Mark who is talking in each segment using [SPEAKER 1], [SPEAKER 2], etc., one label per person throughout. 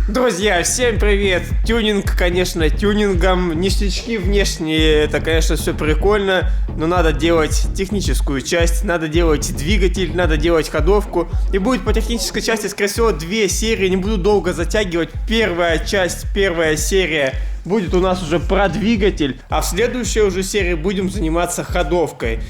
[SPEAKER 1] Друзья, всем привет! Тюнинг, конечно, тюнингом. Ништячки внешние, это, конечно, все прикольно, но надо делать техническую часть, надо делать двигатель, надо делать ходовку. И будет по технической части, скорее всего, 2 серии, не буду долго затягивать. Первая часть, первая серия будет у нас уже про двигатель, а в следующей уже серии будем заниматься ходовкой.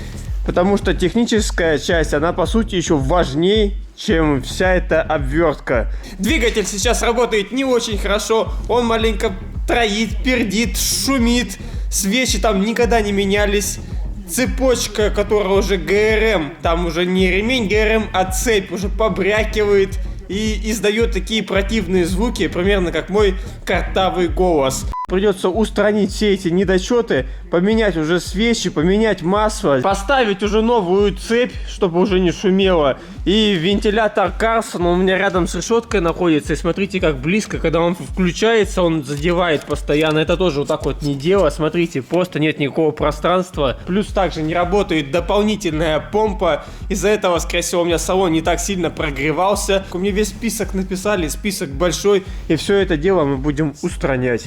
[SPEAKER 1] Потому что техническая часть, она по сути еще важнее, чем вся эта обвертка. Двигатель сейчас работает не очень хорошо, он маленько троит, пердит, шумит, свечи там никогда не менялись. Цепочка, которая уже ГРМ, там уже не ремень ГРМ, а цепь уже побрякивает и издает такие противные звуки, примерно как мой картавый голос. Придется устранить все эти недочеты, поменять уже свечи, поменять масло, поставить уже новую цепь, чтобы уже не шумело. И вентилятор Карсон у меня рядом с решеткой находится. И смотрите, как близко, когда он включается, он задевает постоянно. Это тоже вот так вот не дело. Смотрите, просто нет никакого пространства. Плюс также не работает дополнительная помпа. Из-за этого, скорее всего, у меня салон не так сильно прогревался. У меня весь список написали, список большой. И все это дело мы будем устранять.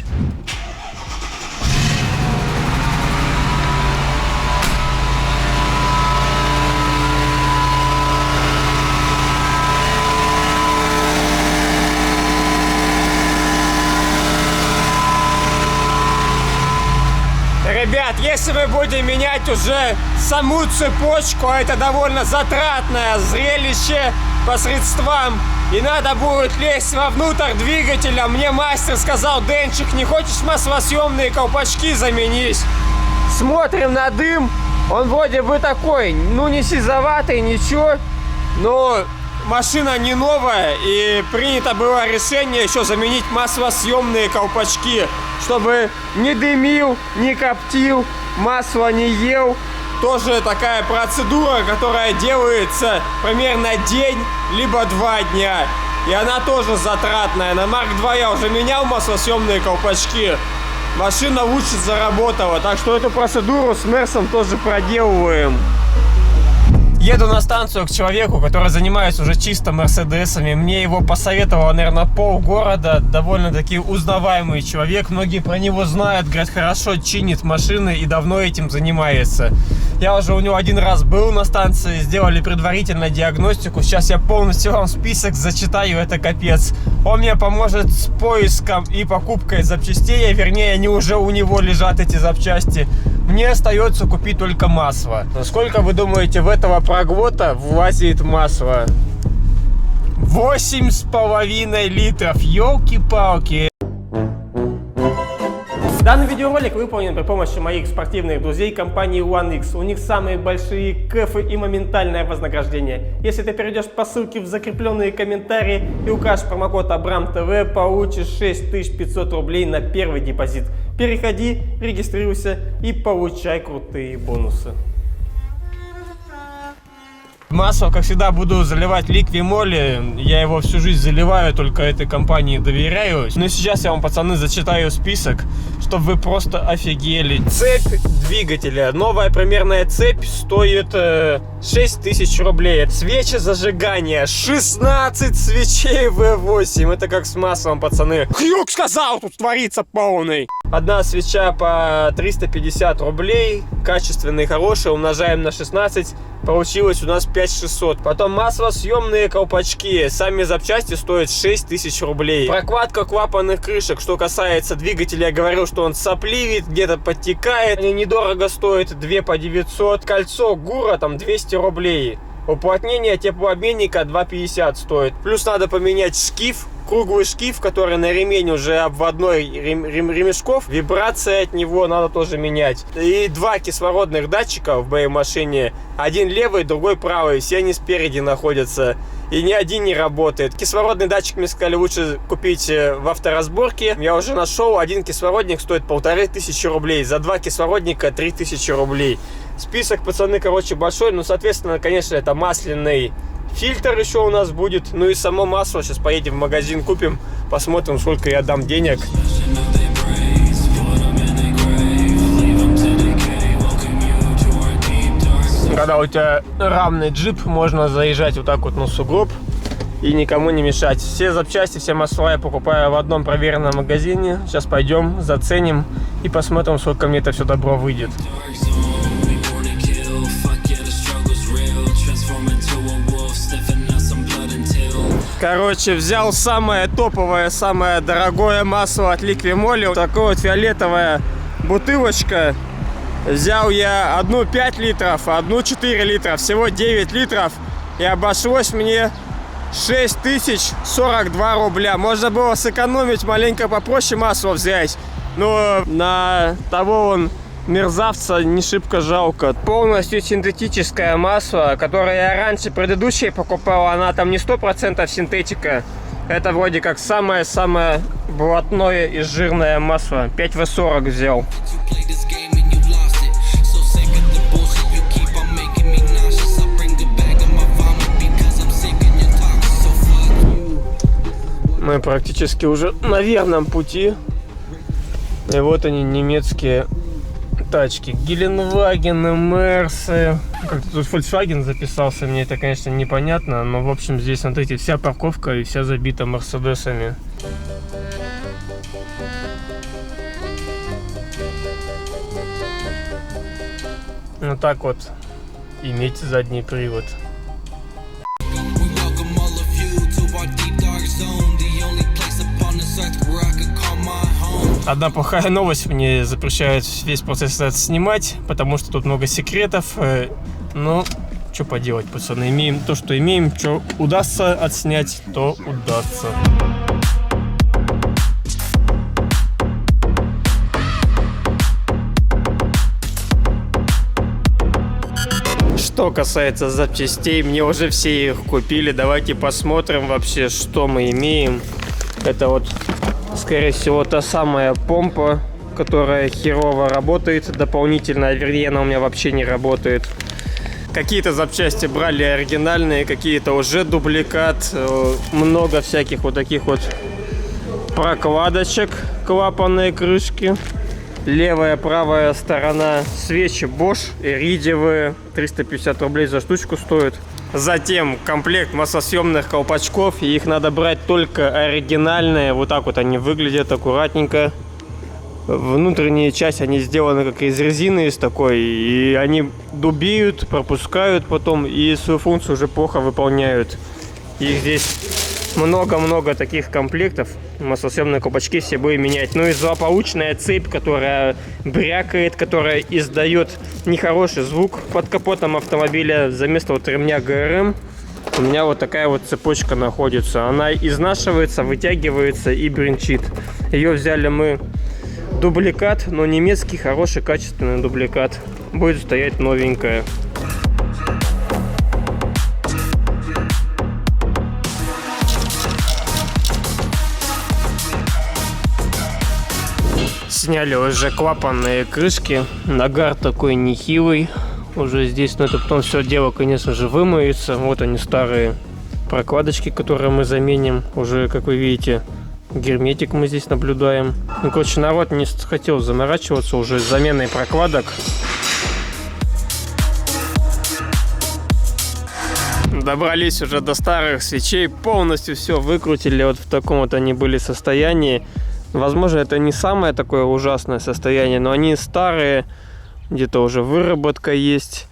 [SPEAKER 1] Ребят, если мы будем менять уже саму цепочку, это довольно затратное зрелище по средствам, и надо будет лезть вовнутрь двигателя. Мне мастер сказал: Денчик, не хочешь маслосъемные колпачки заменить? Смотрим на дым, он вроде бы такой, ну не сизоватый, ничего, но машина не новая, и принято было решение еще заменить маслосъемные колпачки, чтобы не дымил, не коптил, масло не ел. Тоже такая процедура, которая делается примерно день, либо 2 дня. И она тоже затратная. На Марк 2 я уже менял маслосъемные колпачки. Машина лучше заработала, так что эту процедуру с Мерсом тоже проделываем. Еду на станцию к человеку, который занимается уже чисто мерседесами. Мне его посоветовало, наверное, полгорода. Довольно-таки узнаваемый человек. Многие про него знают, говорят, хорошо чинит машины и давно этим занимается. Я уже у него 1 раз был на станции, сделали предварительно диагностику. Сейчас я полностью вам список зачитаю, это капец. Он мне поможет с поиском и покупкой запчастей, вернее, они уже у него лежат, эти запчасти. Мне остается купить только масло. Сколько, вы думаете, в этого проглота влазит масло? 8,5 литров, елки-палки. Данный видеоролик выполнен при помощи моих спортивных друзей компании OneX. У них самые большие кэфы и моментальное вознаграждение. Если ты перейдешь по ссылке в закрепленные комментарии и укажешь промокод AbramTV, получишь 6500 рублей на первый депозит. Переходи, регистрируйся и получай крутые бонусы. Масло, как всегда, буду заливать Ликвимоли. Я его всю жизнь заливаю, только этой компании доверяю. Но сейчас я вам, пацаны, зачитаю список, чтобы вы просто офигели. Цепь двигателя. Новая примерная цепь стоит 6000 рублей. Свечи зажигания. 16 свечей V8. Это как с маслом, пацаны. Хрюк сказал, тут творится полный. Одна свеча по 350 рублей. Качественный, хороший. Умножаем на 16. Получилось у нас 5600. Потом маслосъемные колпачки. Сами запчасти стоят 6000 рублей. Прокладка клапанных крышек. Что касается двигателя, я говорил, что он сопливит, где-то подтекает. Они недорого стоят, 2 по 900. Кольцо Гура там 200 рублей. Уплотнение теплообменника 250 стоит. Плюс надо поменять шкив. Круглый шкив, который на ремень уже обводной ремешков. Вибрация от него надо тоже менять. И 2 кислородных датчика в моей машине. Один левый, другой правый. Все они спереди находятся. И ни один не работает. Кислородный датчик мне сказали лучше купить в авторазборке. Я уже нашел. Один кислородник стоит 1500 рублей. За 2 кислородника 3000 рублей. Список, пацаны, короче, большой. Ну, соответственно, конечно, это масляный фильтр еще у нас будет. Ну и само масло. Сейчас поедем в магазин, купим. Посмотрим, сколько я дам денег. Когда у тебя рамный джип, можно заезжать вот так вот на сугроб и никому не мешать. Все запчасти, все масла я покупаю в одном проверенном магазине. Сейчас пойдем, заценим и посмотрим, сколько мне это все добро выйдет. Короче, взял самое топовое, самое дорогое масло от Liqui-Moly. Вот такая вот фиолетовая бутылочка. Взял я одну 5 литров, одну 4 литра. Всего 9 литров. И обошлось мне 6042 рубля. Можно было сэкономить, маленько попроще масло взять. Но на того он мерзавца не шибко жалко. Полностью синтетическое масло, которое я раньше предыдущее покупал. Она там не 100% синтетика. Это вроде как самое-самое блатное и жирное масло. 5В40 взял. Мы практически уже на верном пути. И вот они, немецкие тачки. Геленвагены, Мерсы. Как-то тут Volkswagen записался, мне это, конечно, непонятно. Но, в общем, здесь, смотрите, вся парковка и вся забита Мерседесами. Вот так вот иметь задний привод. Одна плохая новость, мне запрещают весь процесс снимать, потому что тут много секретов. Но что поделать, пацаны, имеем то, что имеем. Что удастся отснять, то удастся. Что касается запчастей, мне уже все их купили. Давайте посмотрим вообще, что мы имеем. Это вот, скорее всего, та самая помпа, которая херово работает дополнительно, вернее, она у меня вообще не работает. Какие-то запчасти брали оригинальные, какие-то уже дубликат. Много всяких вот таких вот прокладочек, клапанные крышки. Левая, правая сторона, свечи Bosch, иридиевые, 350 рублей за штучку стоит. Затем комплект маслосъемных колпачков, и их надо брать только оригинальные. Вот так вот они выглядят аккуратненько. Внутренняя часть, они сделаны как из резины, из такой, и они дубеют, пропускают потом, и свою функцию уже плохо выполняют. Их здесь много-много таких комплектов. Маслосъемные колпачки все будем менять. Ну и злополучная цепь, которая брякает, которая издает нехороший звук под капотом автомобиля. Вместо вот ремня ГРМ у меня вот такая вот цепочка находится. Она изнашивается, вытягивается и бренчит. Ее взяли мы дубликат, но немецкий, хороший, качественный дубликат. Будет стоять новенькая. Сняли уже клапанные крышки. Нагар такой нехилый уже здесь, но это потом все дело, конечно же, вымоется. Вот они, старые прокладочки, которые мы заменим. Уже, как вы видите, герметик мы здесь наблюдаем. Ну, короче, народ не хотел заморачиваться уже с заменой прокладок. Добрались уже до старых свечей, полностью все выкрутили. Вот в таком вот они были состоянии. Возможно, это не самое такое ужасное состояние, но они старые, где-то уже выработка есть.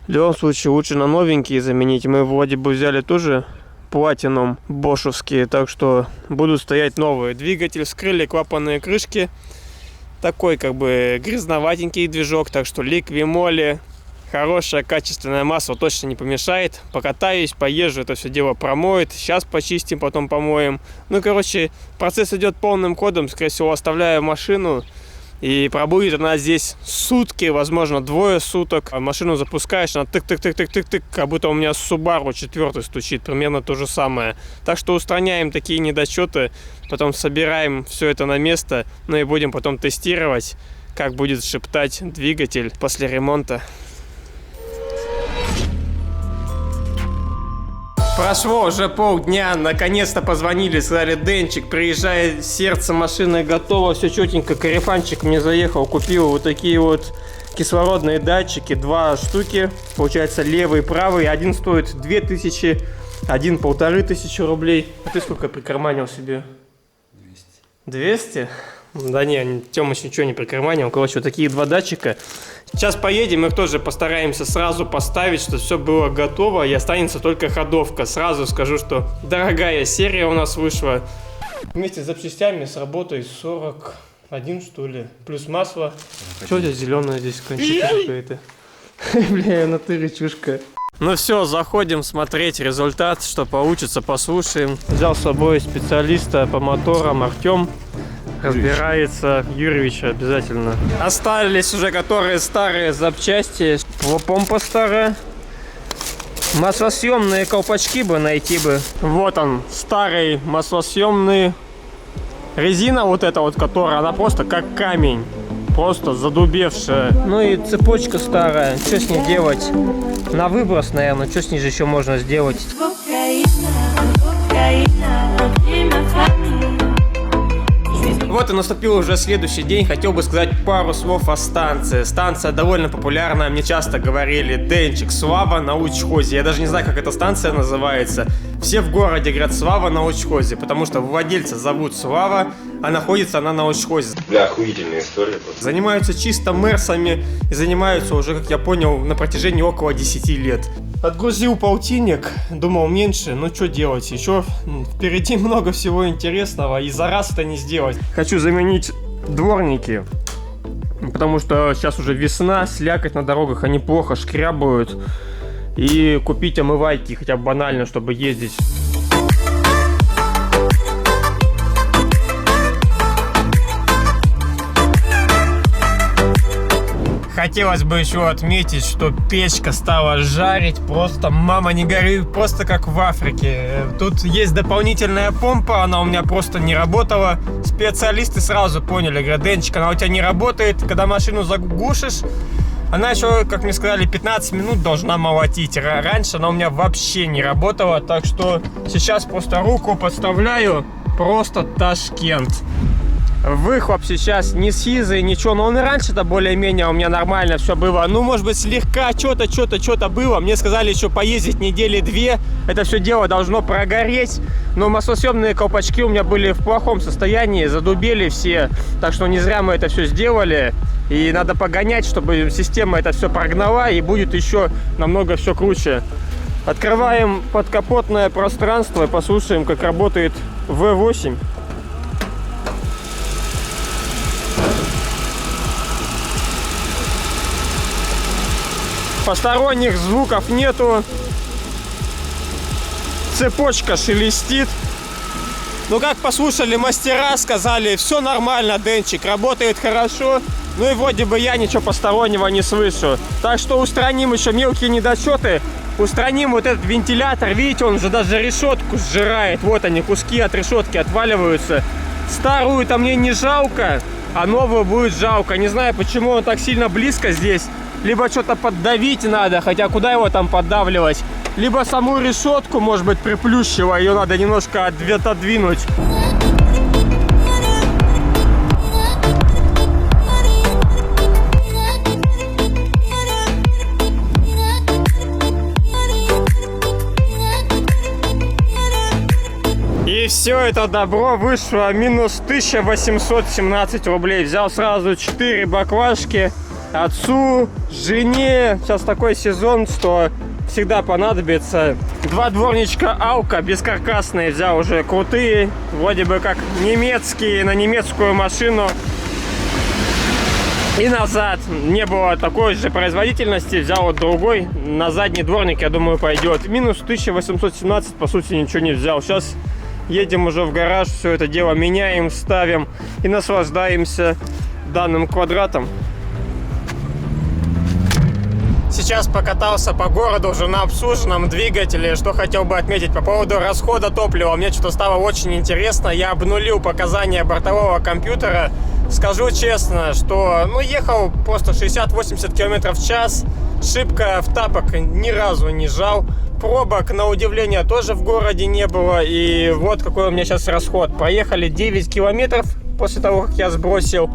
[SPEAKER 1] В любом случае, лучше на новенькие заменить. Мы вроде бы взяли тоже платинум бошевские, так что будут стоять новые. Двигатель вскрыли, клапанные крышки. Такой как бы грязноватенький движок, так что Liqui-Moly. Хорошее, качественное масло точно не помешает. Покатаюсь, поезжу, это все дело промоет. Сейчас почистим, потом помоем. Ну, короче, процесс идет полным ходом. Скорее всего, оставляю машину. И пробудет она здесь сутки, возможно, 2 суток. Машину запускаешь, она тык-тык-тык-тык-тык-тык, как будто у меня Subaru 4 стучит. Примерно то же самое. Так что устраняем такие недочеты. Потом собираем все это на место. Ну и будем потом тестировать, как будет шептать двигатель после ремонта. Прошло уже полдня, наконец-то позвонили, сказали: Денчик, приезжай, сердце машины готово, все четенько. Карифанчик мне заехал, купил вот такие вот Кислородные датчики, 2 штуки, получается левый и правый. Один стоит 2000, один 1500 рублей. А ты сколько прикарманил себе? 200? Да не, Тёмыч ничего не прикарманил. Короче, вот такие 2 датчика. Сейчас поедем, их тоже постараемся сразу поставить, чтобы все было готово, и останется только ходовка. Сразу скажу, что дорогая серия у нас вышла. Вместе с запчастями сработает 41, что ли. Плюс масло. Что у тебя зеленое здесь, кончика какая-то? Бля, на ты рычушка. Ну все, заходим смотреть результат, что получится, послушаем. Взял с собой специалиста по моторам Артем. Разбирается, Юрьевич обязательно. Остались уже которые старые запчасти. Помпа старая. Маслосъемные колпачки бы найти бы. Вот он, старый маслосъемный. Резина вот эта вот, которая, она просто как камень. Просто задубевшая. Ну и цепочка старая. Что с ней делать? На выброс, наверное. Что с ней же еще можно сделать? Вот и наступил уже следующий день. Хотел бы сказать пару слов о станции. Станция довольно популярная. Мне часто говорили: Денчик, Слава на учхозе. Я даже не знаю, как эта станция называется. Все в городе говорят: Слава на учхозе, потому что владельца зовут Слава, а находится она на учхозе.
[SPEAKER 2] Да, охуительная история просто.
[SPEAKER 1] Занимаются чисто мерсами и занимаются уже, как я понял, на протяжении около 10 лет. Отгрузил полтинник, думал меньше, но что делать, еще впереди много всего интересного, и за раз это не сделать. Хочу заменить дворники, потому что сейчас уже весна, слякоть на дорогах, они плохо шкрябают, и купить омывайки, хотя бы банально, чтобы ездить. Хотелось бы еще отметить, что печка стала жарить просто, мама не горюй, просто как в Африке. Тут есть дополнительная помпа, она у меня просто не работала. Специалисты сразу поняли, говорят: Денчик, она у тебя не работает, когда машину заглушишь, она еще, как мне сказали, 15 минут должна молотить. Раньше она у меня вообще не работала, так что сейчас просто руку подставляю, просто Ташкент. Выхлоп сейчас не сизый, ничего, но он и раньше-то более-менее у меня нормально все было. Ну, может быть, слегка что-то было. Мне сказали еще поездить недели 2, это все дело должно прогореть. Но маслосъемные колпачки у меня были в плохом состоянии, задубели все. Так что не зря мы это все сделали. И надо погонять, чтобы система это все прогнала, и будет еще намного все круче. Открываем подкапотное пространство и послушаем, как работает V8. Посторонних звуков нету. Цепочка шелестит. Ну, как послушали мастера, сказали: все нормально, Денчик, работает хорошо. Ну и вроде бы я ничего постороннего не слышу. Так что устраним еще мелкие недочеты. Устраним вот этот вентилятор. Видите, он уже даже решетку сжирает. Вот они, куски от решетки отваливаются. Старую-то мне не жалко, а новую будет жалко. Не знаю, почему он так сильно близко здесь. Либо что-то поддавить надо, хотя куда его там поддавливать. Либо саму решетку, может быть, приплющило, ее надо немножко отодвинуть. И все это добро вышло минус 1817 рублей. Взял сразу 4 баклажки. Отцу, жене. Сейчас такой сезон, что всегда понадобится. 2 дворничка Алка бескаркасные взял, уже крутые. Вроде бы как немецкие, на немецкую машину. И назад. Не было такой же производительности. Взял вот другой. На задний дворник, я думаю, пойдет. Минус 1817, по сути, ничего не взял. Сейчас едем уже в гараж, все это дело меняем, ставим и наслаждаемся данным квадратом. Сейчас покатался по городу уже на обслуженном двигателе. Что хотел бы отметить по поводу расхода топлива. Мне что-то стало очень интересно. Я обнулил показания бортового компьютера. Скажу честно, что ехал просто 60-80 км в час. Шибко в тапок ни разу не жал. Пробок, на удивление, тоже в городе не было. И вот какой у меня сейчас расход. Проехали 9 километров после того, как я сбросил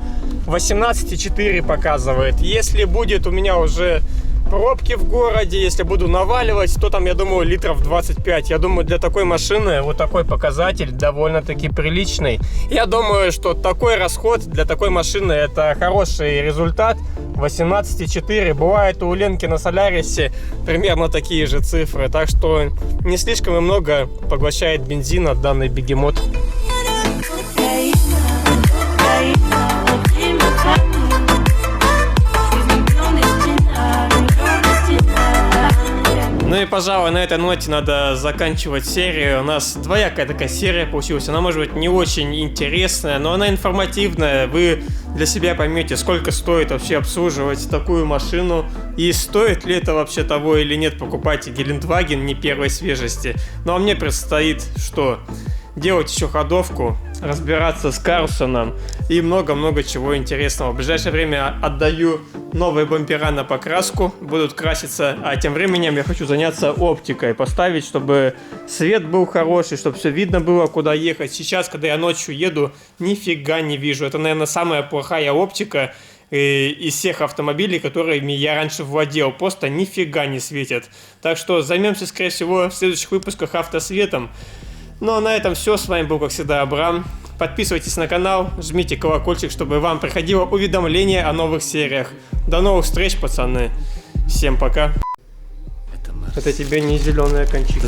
[SPEAKER 1] 18,4 показывает. Если будет у меня уже пробки в городе, если буду наваливать, то там, я думаю, литров 25. Я думаю, для такой машины вот такой показатель довольно-таки приличный. Я думаю, что такой расход для такой машины это хороший результат. 18,4. Бывает у Ленки на Солярисе примерно такие же цифры. Так что не слишком и много поглощает бензина данный бегемот. Ну и, пожалуй, на этой ноте надо заканчивать серию. У нас двоякая такая серия получилась. Она, может быть, не очень интересная, но она информативная. Вы для себя поймете, сколько стоит вообще обслуживать такую машину. И стоит ли это вообще того или нет покупать Гелендваген не первой свежести. Ну а мне предстоит что? Делать еще ходовку, разбираться с Карлсоном и много-много чего интересного. В ближайшее время отдаю новые бампера на покраску, будут краситься, а тем временем я хочу заняться оптикой, поставить, чтобы свет был хороший, чтобы все видно было, куда ехать. Сейчас, когда я ночью еду, нифига не вижу. Это, наверное, самая плохая оптика из всех автомобилей, которыми я раньше владел. Просто нифига не светят. Так что займемся, скорее всего, в следующих выпусках автосветом. Ну а на этом все. С вами был, как всегда, Абрам. Подписывайтесь на канал, жмите колокольчик, чтобы вам приходило уведомление о новых сериях. До новых встреч, пацаны. Всем пока. Это тебе не зеленая кончика.